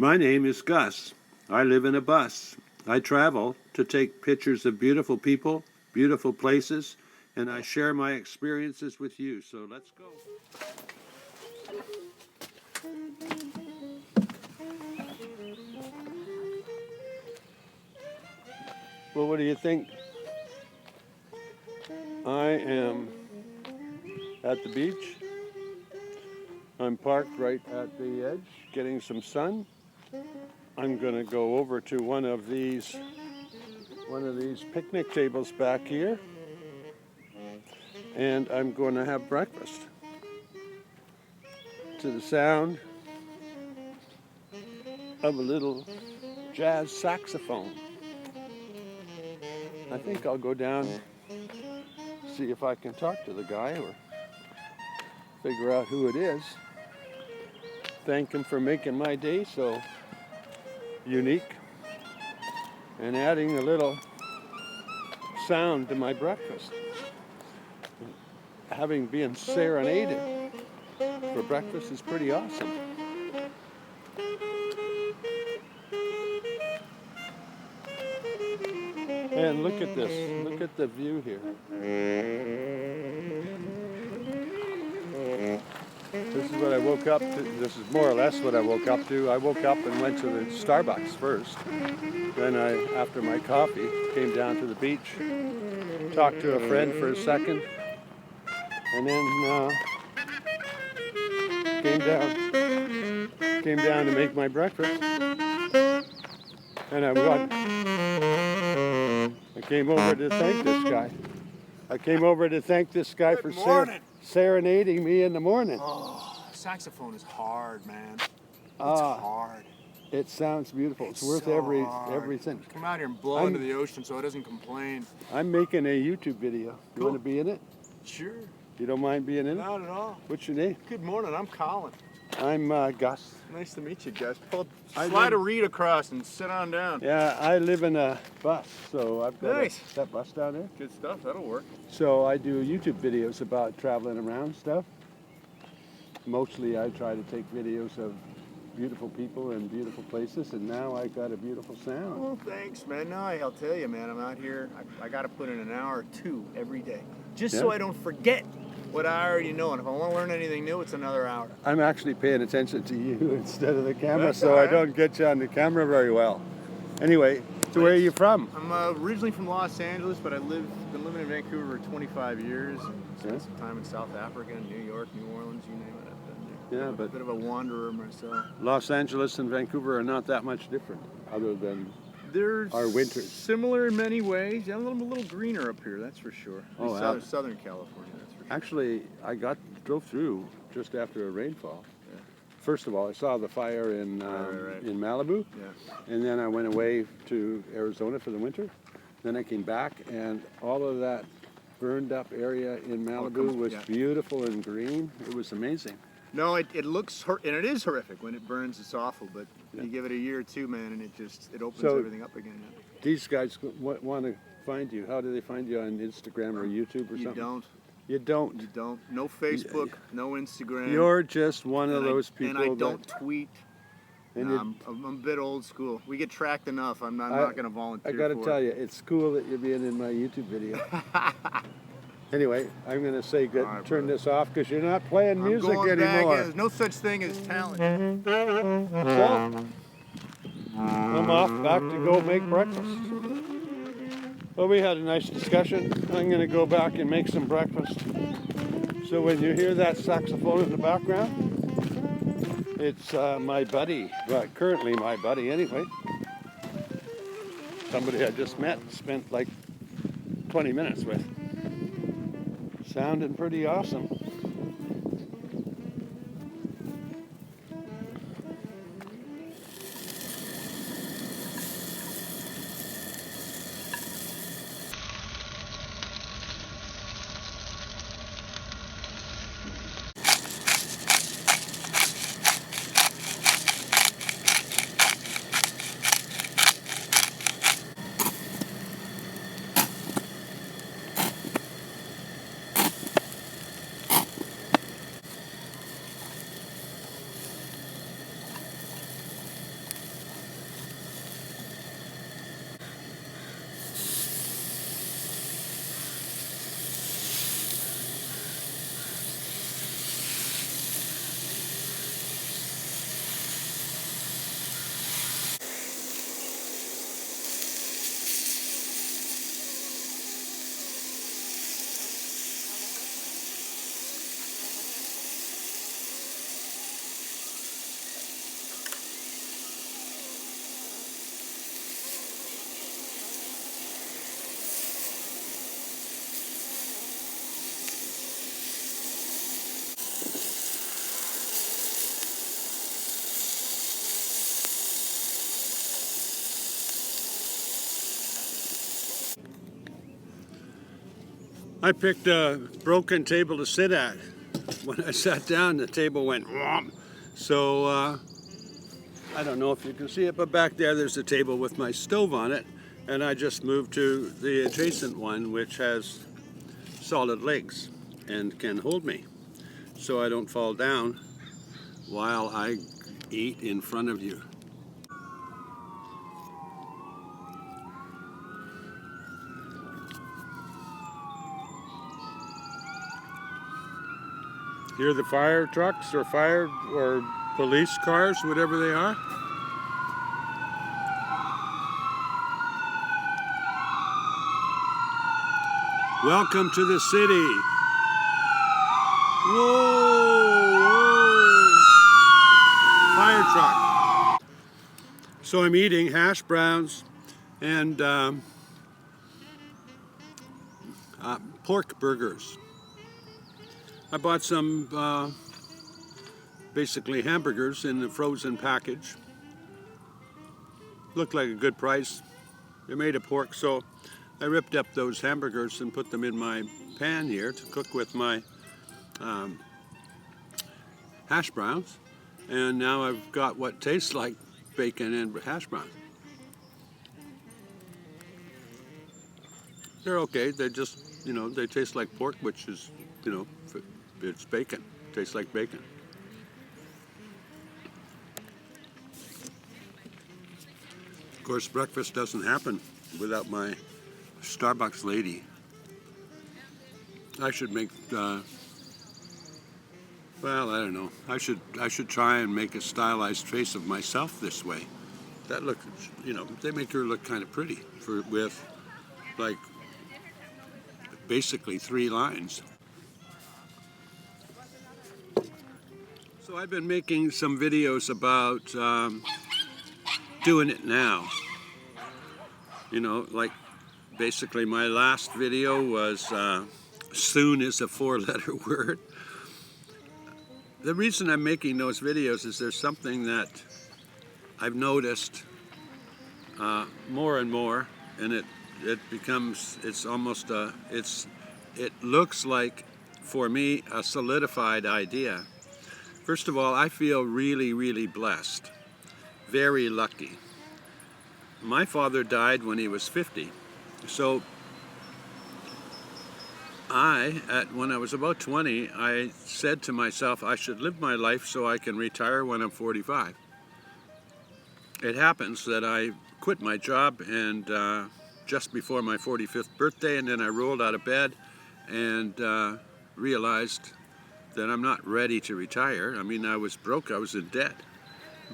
My name is Gus. I live in a bus. I travel to take pictures of beautiful people, beautiful places, and I share my experiences with you. So let's go. Well, what do you think? I am at the beach. I'm parked right at the edge, getting some sun. I'm going to go over to one of these picnic tables back here, and I'm going to have breakfast to the sound of a little jazz saxophone. I think I'll go down, see if I can talk to the guy or figure out who it is. Thank him for making my day so unique and adding a little sound to my breakfast. Having been serenaded for breakfast is pretty awesome. And look at this. Look at the view here. This is what I woke up to. This is more or less what I woke up to. I woke up and went to the Starbucks first. Then after my coffee, came down to the beach, talked to a friend for a second, and then came down to make my breakfast. And I came over to thank this guy. I came over to thank this guy for serenading me in the morning. Oh, saxophone is hard, man. It's hard. It sounds beautiful. It's worth so every cent. Come out here and blow into the ocean so it doesn't complain. I'm making a YouTube video. You want to be in it? Sure. You don't mind being in it? Not at all. What's your name? Good morning. I'm Colin. I'm Gus. Nice to meet you, Gus. Slide a reed across and sit on down. Yeah, I live in a bus, so I've got that bus down there. Good stuff. That'll work. So I do YouTube videos about traveling around stuff. Mostly I try to take videos of beautiful people and beautiful places, and now I got a beautiful sound. Well, thanks, man. No, I'll tell you, man, I'm out here. I got to put in an hour or two every day, just so I don't forget what I already know. And if I want to learn anything new, it's another hour. I'm actually paying attention to you instead of the camera, so I don't get you on the camera very well. Anyway, so where are you from? I'm originally from Los Angeles, but I've been living in Vancouver for 25 years. And spent some time in South Africa, New York, New Orleans, you name it. Yeah, but a bit of a wanderer myself. Los Angeles and Vancouver are not that much different, other than our winters. Similar in many ways. Yeah, a little greener up here, that's for sure. Southern California, that's for sure. Actually, I drove through just after a rainfall. Yeah. First of all, I saw the fire in Malibu, and then I went away to Arizona for the winter. Then I came back, and all of that burned up area in Malibu was beautiful and green. It was amazing. No, it looks, and it is horrific. When it burns, it's awful, but you give it a year or two, man, and it opens everything up again. These guys want to find you. How do they find you, on Instagram or YouTube or something? You don't. You don't. No Facebook, no Instagram. You're just one of those people. And I don't tweet. I'm a bit old school. We get tracked enough. I'm not going to volunteer. I got to tell you, it's cool that you're being in my YouTube video. Anyway, I'm going to say turn this off because you're not playing music anymore. There's no such thing as talent. So, I'm off back to go make breakfast. Well, we had a nice discussion. I'm going to go back and make some breakfast. So when you hear that saxophone in the background, it's my buddy, well, currently my buddy anyway. Somebody I just met, spent like 20 minutes with. Sounding pretty awesome. I picked a broken table to sit at. When I sat down, the table went whomp. So I don't know if you can see it, but back there's a table with my stove on it, and I just moved to the adjacent one, which has solid legs and can hold me, so I don't fall down while I eat in front of you. Hear the fire trucks or fire or police cars, whatever they are. Welcome to the city. Whoa, whoa. Fire truck. So I'm eating hash browns and pork burgers. I bought some basically hamburgers in the frozen package. Looked like a good price. They're made of pork, so I ripped up those hamburgers and put them in my pan here to cook with my hash browns. And now I've got what tastes like bacon and hash browns. They're okay. They're just, they taste like pork, which is, it's bacon. Tastes like bacon. Of course, breakfast doesn't happen without my Starbucks lady. I should make, well, I don't know. I should try and make a stylized face of myself this way. That looks, they make her look kind of pretty with like basically 3 lines. So I've been making some videos about doing it now. Like basically my last video was soon is a 4-letter word. The reason I'm making those videos is there's something that I've noticed more and more, and it becomes, it's almost it looks like, for me, a solidified idea. First of all, I feel really, really blessed, very lucky. My father died when he was 50, so when I was about 20, I said to myself, I should live my life so I can retire when I'm 45. It happens that I quit my job and just before my 45th birthday, and then I rolled out of bed and realized that I'm not ready to retire. I mean, I was broke, I was in debt.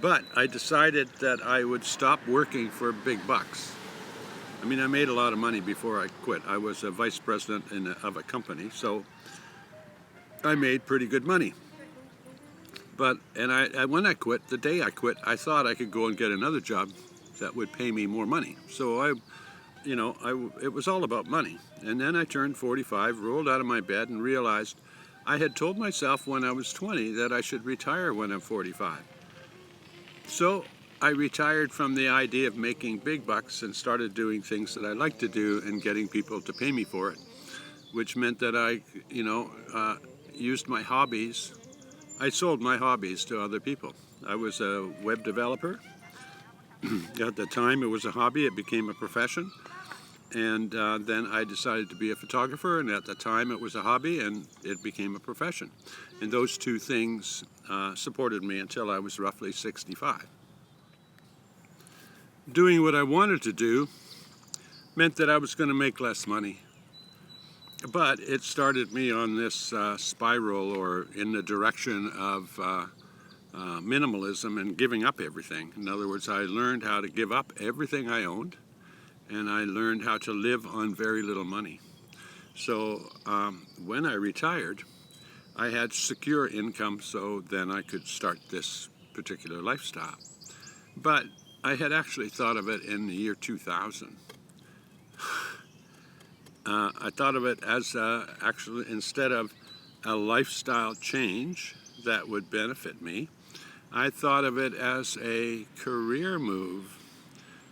But I decided that I would stop working for big bucks. I mean, I made a lot of money before I quit. I was a vice president of a company, so I made pretty good money. But, when I quit, the day I quit, I thought I could go and get another job that would pay me more money. So it was all about money. And then I turned 45, rolled out of my bed, and realized I had told myself when I was 20 that I should retire when I'm 45. So I retired from the idea of making big bucks and started doing things that I like to do and getting people to pay me for it, which meant that I, used my hobbies. I sold my hobbies to other people. I was a web developer. At the time, it was a hobby. It became a profession. And then I decided to be a photographer, and at the time it was a hobby, and it became a profession. And those two things supported me until I was roughly 65. Doing what I wanted to do meant that I was going to make less money. But it started me on this spiral, or in the direction of minimalism and giving up everything. In other words, I learned how to give up everything I owned, and I learned how to live on very little money. So when I retired, I had secure income, so then I could start this particular lifestyle. But I had actually thought of it in the year 2000. I thought of it as actually, instead of a lifestyle change that would benefit me, I thought of it as a career move,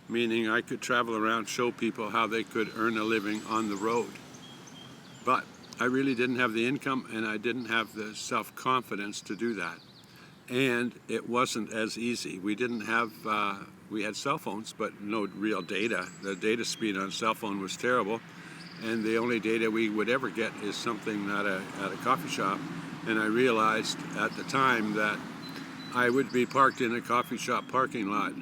meaning I could travel around, show people how they could earn a living on the road. But I really didn't have the income, and I didn't have the self-confidence to do that. And it wasn't as easy. We didn't have, we had cell phones, but no real data. The data speed on a cell phone was terrible. And the only data we would ever get is something at a coffee shop. And I realized at the time that I would be parked in a coffee shop parking lot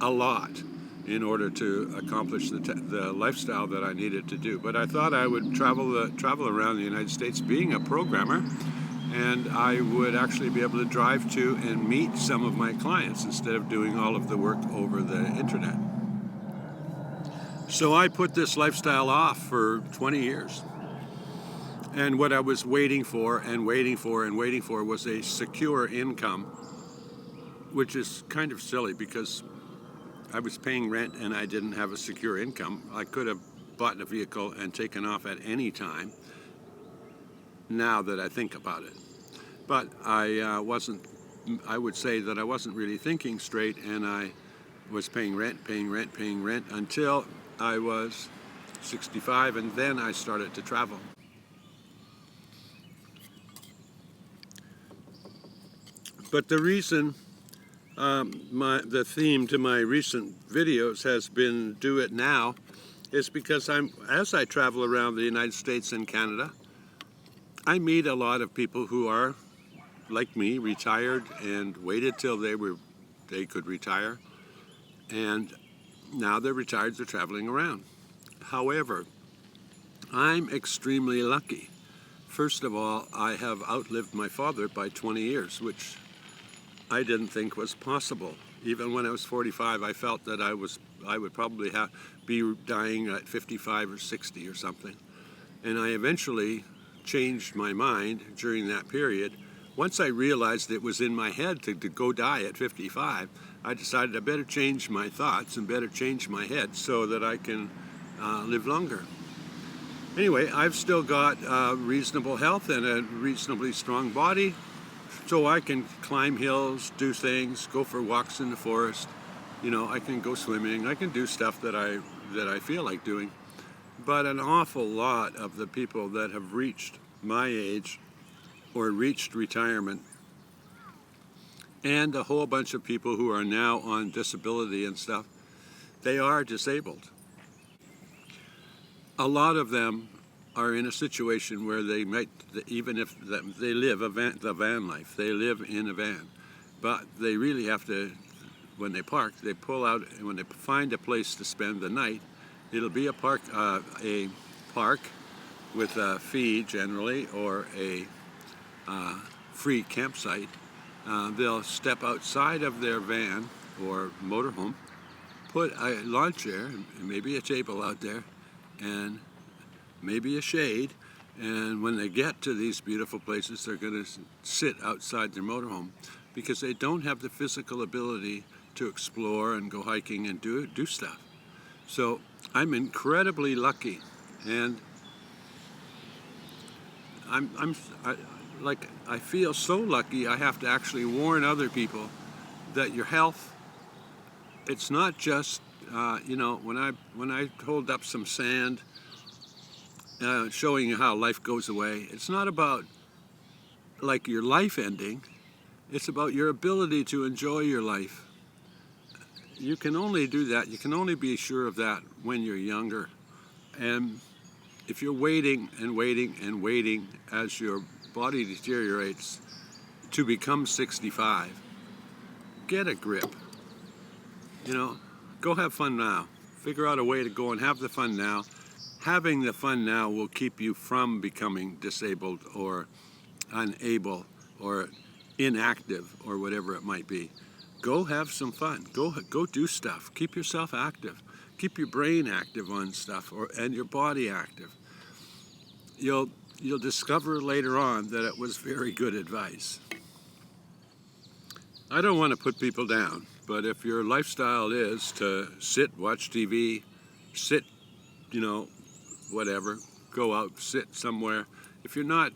a lot in order to accomplish the lifestyle that I needed to do. But I thought I would travel around the United States being a programmer, and I would actually be able to drive to and meet some of my clients instead of doing all of the work over the internet. So I put this lifestyle off for 20 years. And what I was waiting for and waiting for and waiting for was a secure income, which is kind of silly because I was paying rent and I didn't have a secure income. I could have bought a vehicle and taken off at any time, now that I think about it. But I would say that I wasn't really thinking straight, and I was paying rent until I was 65, and then I started to travel. But the reason, the theme to my recent videos has been Do It Now, is because as I travel around the United States and Canada, I meet a lot of people who are, like me, retired and waited till they could retire, and now they're retired, they're traveling around. However, I'm extremely lucky. First of all, I have outlived my father by 20 years, which I didn't think was possible. Even when I was 45, I felt that I would probably be dying at 55 or 60 or something. And I eventually changed my mind during that period. Once I realized it was in my head to go die at 55, I decided I better change my thoughts and better change my head so that I can live longer. Anyway, I've still got reasonable health and a reasonably strong body, so I can climb hills, do things, go for walks in the forest. You know, I can go swimming. I can do stuff that I feel like doing. But an awful lot of the people that have reached my age or reached retirement, and a whole bunch of people who are now on disability and stuff, they are disabled. A lot of them are in a situation where they might, even if they live the van life, they live in a van, but they really have to, when they park, they pull out, and when they find a place to spend the night, it'll be a park with a fee generally, or a free campsite. They'll step outside of their van or motorhome, put a lawn chair and maybe a table out there, and maybe a shade, and when they get to these beautiful places, they're going to sit outside their motorhome because they don't have the physical ability to explore and go hiking and do stuff. So I'm incredibly lucky, and I feel so lucky. I have to actually warn other people that your health, it's not just when I hold up some sand showing you how life goes away, it's not about like your life ending. It's about your ability to enjoy your life. You can only do that, you can only be sure of that when you're younger. And if you're waiting and waiting and waiting as your body deteriorates to become 65, get a grip. Go have fun now. Figure out a way to go and have the fun now. Having the fun now will keep you from becoming disabled or unable or inactive or whatever it might be. Go have some fun. Go do stuff. Keep yourself active. Keep your brain active on stuff, and your body active. You'll discover later on that it was very good advice. I don't want to put people down, but if your lifestyle is to sit, watch TV, sit, whatever, go out, sit somewhere. If you're not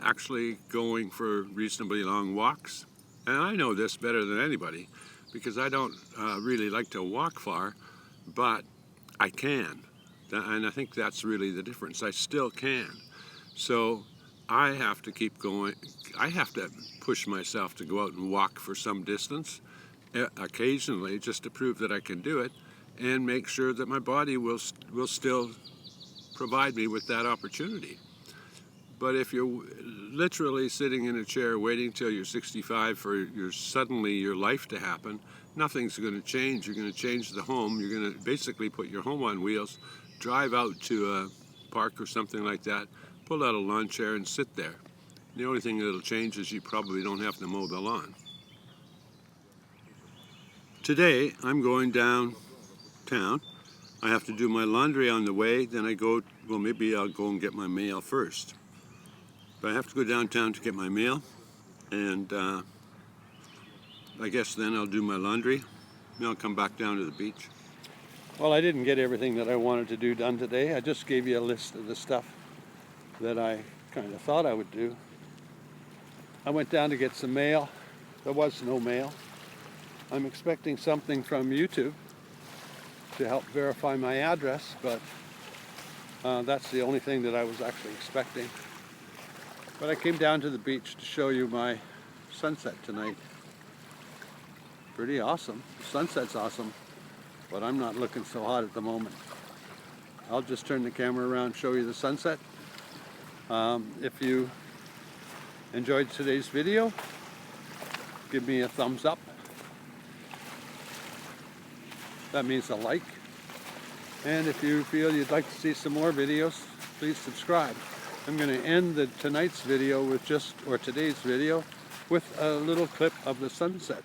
actually going for reasonably long walks, and I know this better than anybody because I don't really like to walk far, but I can. And I think that's really the difference. I still can. So I have to keep going. I have to push myself to go out and walk for some distance occasionally, just to prove that I can do it, and make sure that my body will still provide me with that opportunity. But if you're literally sitting in a chair waiting till you're 65 for suddenly your life to happen, nothing's going to change. You're going to change the home. You're going to basically put your home on wheels, drive out to a park or something like that, pull out a lawn chair and sit there. The only thing that'll change is you probably don't have to mow the lawn. Today I'm going downtown. I have to do my laundry on the way, then maybe I'll go and get my mail first. But I have to go downtown to get my mail, and I guess then I'll do my laundry, and I'll come back down to the beach. Well, I didn't get everything that I wanted to do done today. I just gave you a list of the stuff that I kind of thought I would do. I went down to get some mail. There was no mail. I'm expecting something from YouTube to help verify my address, but that's the only thing that I was actually expecting. But I came down to the beach to show you my sunset tonight. Pretty awesome. The sunset's awesome, but I'm not looking so hot at the moment. I'll just turn the camera around and show you the sunset. If you enjoyed today's video, give me a thumbs up. That means a like. And if you feel you'd like to see some more videos, please subscribe. I'm going to end today's video with a little clip of the sunset.